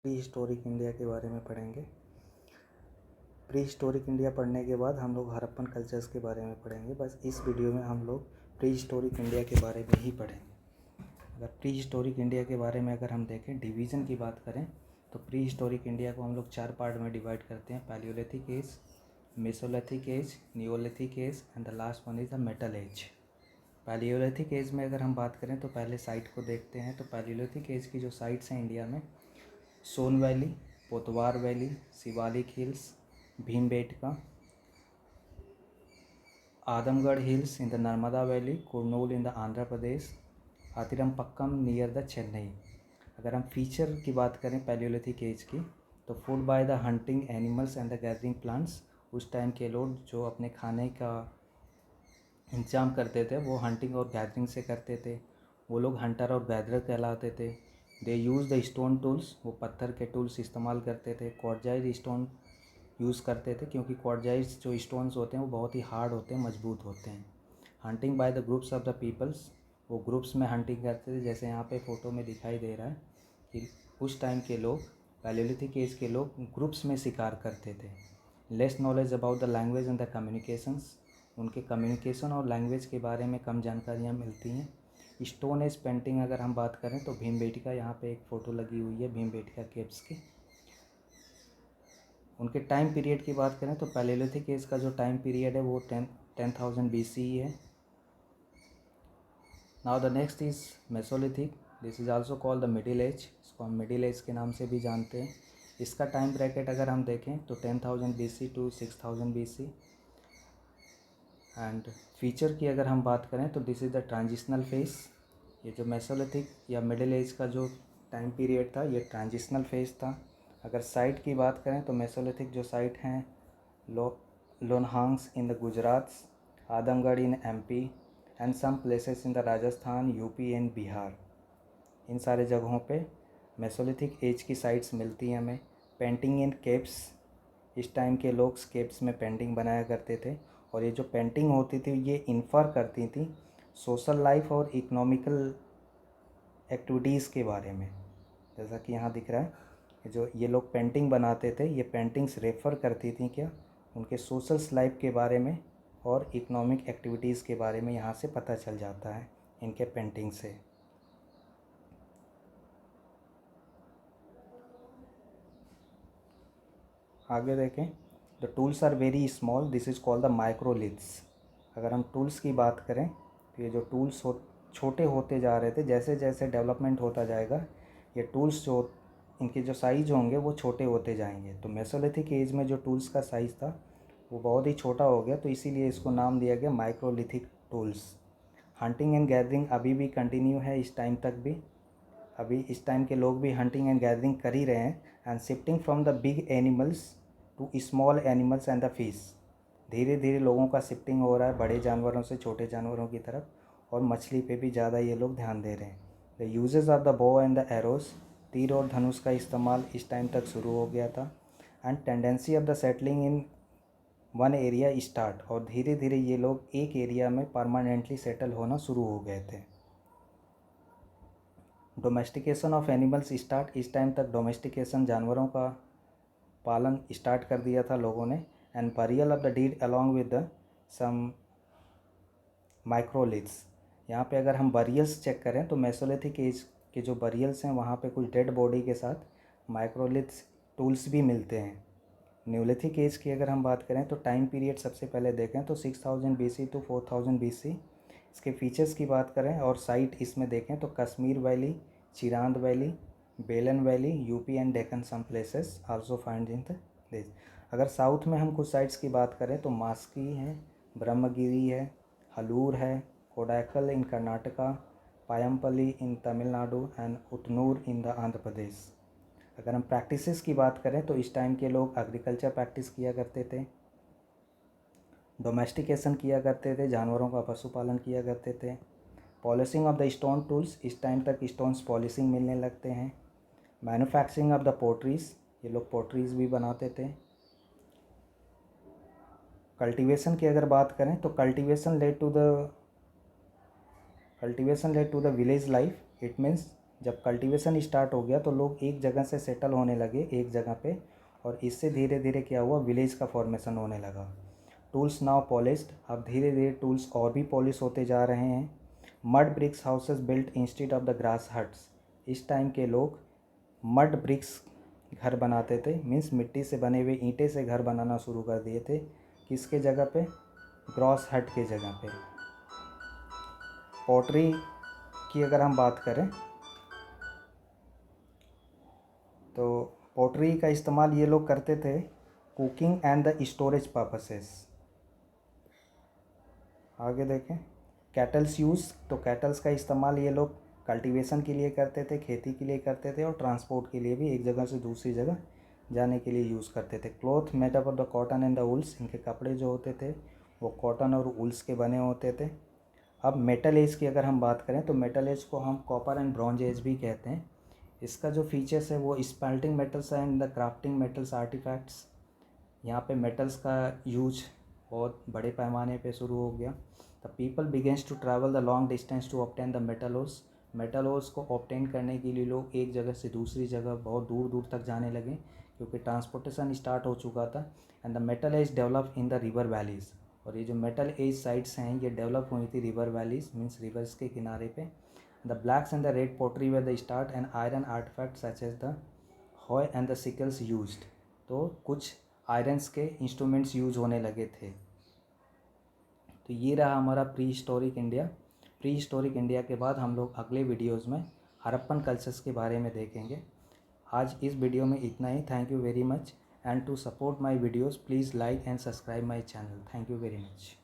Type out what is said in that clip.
Pre historic India के बारे में पढ़ेंगे। प्री हिस्टोरिक इंडिया पढ़ने के बाद हम लोग हड़प्पन कल्चर्स के बारे में पढ़ेंगे। बस इस वीडियो में हम लोग प्री हिस्टोरिक इंडिया के बारे में ही पढ़ेंगे। अगर प्री हिस्टोरिक इंडिया के बारे में अगर हम देखें, डिवीज़न की बात करें तो प्री हिस्टोरिक इंडिया को हम लोग 4 पार्ट में डिवाइड करते हैं। Palaeolithic age, mesolithic age, neolithic age and the last one is the metal age. Palaeolithic age में अगर हम बात करें तो पहले साइट को देखते हैं। तो पैलियोलिथिक एज की जो साइट्स हैं इंडिया में, Son valley, Potwar valley, Shivalik hills, Bhimbetka, Adamgarh hills in the Narmada valley, Kurnool in the Andhra Pradesh, Attirampakkam near the Chennai. अगर हम फीचर की बात करें पैलियोलिथिक एज की, तो food by the hunting animals and the gathering plants. उस टाइम के लोग जो अपने खाने का इंतजाम करते थे वो हंटिंग और गैदरिंग से करते थे। वो लोग हंटर और गैदरर कहलाते थे। दे यूज़ द स्टोन टूल्स, वो पत्थर के टूल्स इस्तेमाल करते थे। क्वार्टजाइज स्टोन यूज़ करते थे क्योंकि क्वार्टजाइज जो स्टोन्स होते हैं वो बहुत ही हार्ड होते हैं, मजबूत होते हैं। Hunting by the groups of the peoples, वो ग्रुप्स में हंटिंग करते थे। जैसे यहाँ पे फ़ोटो में दिखाई दे रहा है कि उस टाइम के लोग, पैलियोलिथिक एज के लोग ग्रुप्स में शिकार करते थे। Less knowledge about the language and the communications, उनके कम्युनिकेशन और लैंग्वेज के बारे में कम जानकारियाँ मिलती हैं। स्टोन एज पेंटिंग अगर हम बात करें तो भीमबेटका, यहाँ पे एक फ़ोटो लगी हुई है भीमबेटका केव्स की। उनके टाइम पीरियड की बात करें तो पैलियोलिथिक एज का जो टाइम पीरियड है वो 10,000 BC है। Now the next is Mesolithic, this is also called the middle age, इसको हम मिडिल एज के नाम से भी जानते हैं। इसका टाइम ब्रैकेट अगर हम देखें तो 10,000 BC to 6,000 BC। And feature की अगर हम बात करें तो this is the transitional phase. ये जो मेसोलिथिक या मिडिल एज का जो टाइम पीरियड था ये ट्रांजिशनल फेज था। अगर साइट की बात करें तो मेसोलिथिक जो साइट हैं, Langhnaj in the Gujarat, Adamgarh in MP and some places in the Rajasthan, UP and Bihar. इन सारे जगहों पे मेसोलिथिक एज की साइट्स मिलती हैं हमें। पेंटिंग इन केव्स, इस टाइम के लोग केव्स में पेंटिंग बनाया करते थे। और ये जो पेंटिंग होती थी ये इन्फर करती थी सोशल लाइफ और इकोनॉमिकल एक्टिविटीज़ के बारे में। जैसा कि यहाँ दिख रहा है, जो ये लोग पेंटिंग बनाते थे ये पेंटिंग्स रेफ़र करती थी क्या, उनके सोशल लाइफ के बारे में और इकोनॉमिक एक्टिविटीज़ के बारे में। यहाँ से पता चल जाता है इनके पेंटिंग से। आगे देखें, the tools are very small, this is called the microliths. अगर हम टूल्स की बात करें तो ये जो टूल्स छोटे होते जा रहे थे, जैसे जैसे डेवलपमेंट होता जाएगा ये टूल्स जो इनके जो साइज़ होंगे वो छोटे होते जाएंगे। तो मेसोलिथिक एज में जो टूल्स का साइज़ था वो बहुत ही छोटा हो गया, तो इसीलिए इसको नाम दिया गया microlithic tools. Hunting and gathering अभी भी कंटिन्यू है इस टाइम तक भी। अभी इस टाइम के लोग भी हंटिंग एंड गैदरिंग कर ही रहे हैं। And shifting from the big animals to small animals and the fish, धीरे धीरे लोगों का शिफ्टिंग हो रहा है बड़े जानवरों से छोटे जानवरों की तरफ, और मछली पे भी ज़्यादा ये लोग ध्यान दे रहे हैं। The uses of the bow and the arrows, तीर और धनुष का इस्तेमाल इस टाइम तक शुरू हो गया था। And tendency of the settling in one area start, और धीरे धीरे ये लोग एक एरिया में परमानेंटली सेटल होना शुरू हो गए थे। डोमेस्टिकेशन ऑफ एनिमल्स स्टार्ट, इस टाइम तक डोमेस्टिकेशन जानवरों का पालन स्टार्ट कर दिया था लोगों ने। And burial of the dead along with the some microliths, यहाँ पे अगर हम बरियल्स चेक करें तो मेसोलिथिक एज के जो बरियल्स हैं वहाँ पे कुछ डेड बॉडी के साथ माइक्रोलिथ्स टूल्स भी मिलते हैं। न्यूलिथिक एज की अगर हम बात करें तो टाइम पीरियड सबसे पहले देखें तो 6,000 BC टू 4,000 BC। इसके फीचर्स की बात करें और साइट इसमें देखें तो Kashmir valley, Chirand valley, Belan valley, UP and Deccan some places also find in this. अगर साउथ में हम कुछ साइट्स की बात करें तो मास्की है, ब्रह्मगिरी है, हलूर है, Kodaikal in Karnataka, Payampalli in Tamil Nadu and Utnoor in the Andhra Pradesh. अगर हम प्रैक्टिसेस की बात करें तो इस टाइम के लोग एग्रीकल्चर प्रैक्टिस किया करते थे, डोमेस्टिकेशन किया करते थे, जानवरों का पशुपालन किया करते थे। Polishing of the stone tools, इस टाइम तक स्टोन्स पॉलिशिंग मिलने लगते हैं। मैन्युफैक्चरिंग ऑफ द पोट्रीज, ये लोग पोट्रीज भी बनाते थे। कल्टीवेशन की अगर बात करें तो cultivation led to the village life, it means जब कल्टीवेशन स्टार्ट हो गया तो लोग एक जगह से सेटल होने लगे एक जगह पे, और इससे धीरे धीरे क्या हुआ, विलेज का फॉर्मेशन होने लगा। टूल्स नाउ पॉलिश्ड, अब धीरे धीरे टूल्स और भी पॉलिश होते जा रहे हैं। Mud bricks houses built instead of the grass huts, इस टाइम के लोग मड ब्रिक्स घर बनाते थे, मीन्स मिट्टी से बने हुए ईंटे से घर बनाना शुरू कर दिए थे। किसके जगह पे, ग्रॉस हट के जगह पे। पॉटरी की अगर हम बात करें तो पॉटरी का इस्तेमाल ये लोग करते थे cooking and the storage purposes. आगे देखें, कैटल्स यूज़, तो कैटल्स का इस्तेमाल ये लोग कल्टीवेशन के लिए करते थे, खेती के लिए करते थे, और ट्रांसपोर्ट के लिए भी एक जगह से दूसरी जगह जाने के लिए यूज़ करते थे। Cloth made up of the cotton and the Wolves, इनके कपड़े जो होते थे वो कॉटन और वुल्स के बने होते थे। अब मेटल एज की अगर हम बात करें तो मेटल एज को हम कॉपर एंड ब्रॉन्ज एज भी कहते हैं। इसका जो फीचर्स है वो smelting metals and the crafting metals artifacts, यहाँ पे मेटल्स का यूज बहुत बड़े पैमाने पे शुरू हो गया। The people begins to travel the long distance to obtain the metal ores, metal ores को ऑब्टेन करने के लिए लोग एक जगह से दूसरी जगह बहुत दूर दूर तक जाने लगे क्योंकि ट्रांसपोर्टेशन स्टार्ट हो चुका था। And the metal age develop in the river valleys, और ये जो मेटल एज साइट्स हैं ये डेवलप हुई थी रिवर वैलीज़, मीन्स रिवर्स के किनारे पे। The blacks and the red pottery way the start and iron artifact such as the hoe and the sickles used, तो कुछ आयरन्स के इंस्ट्रूमेंट्स यूज होने लगे थे। तो ये रहा हमारा pre historic India. Pre historic India के बाद हम लोग अगले वीडियोज़ में हड़प्पन कल्चर्स के बारे में देखेंगे। आज इस वीडियो में इतना ही। Thank you very much, and to support my videos please like and subscribe my channel. Thank you very much.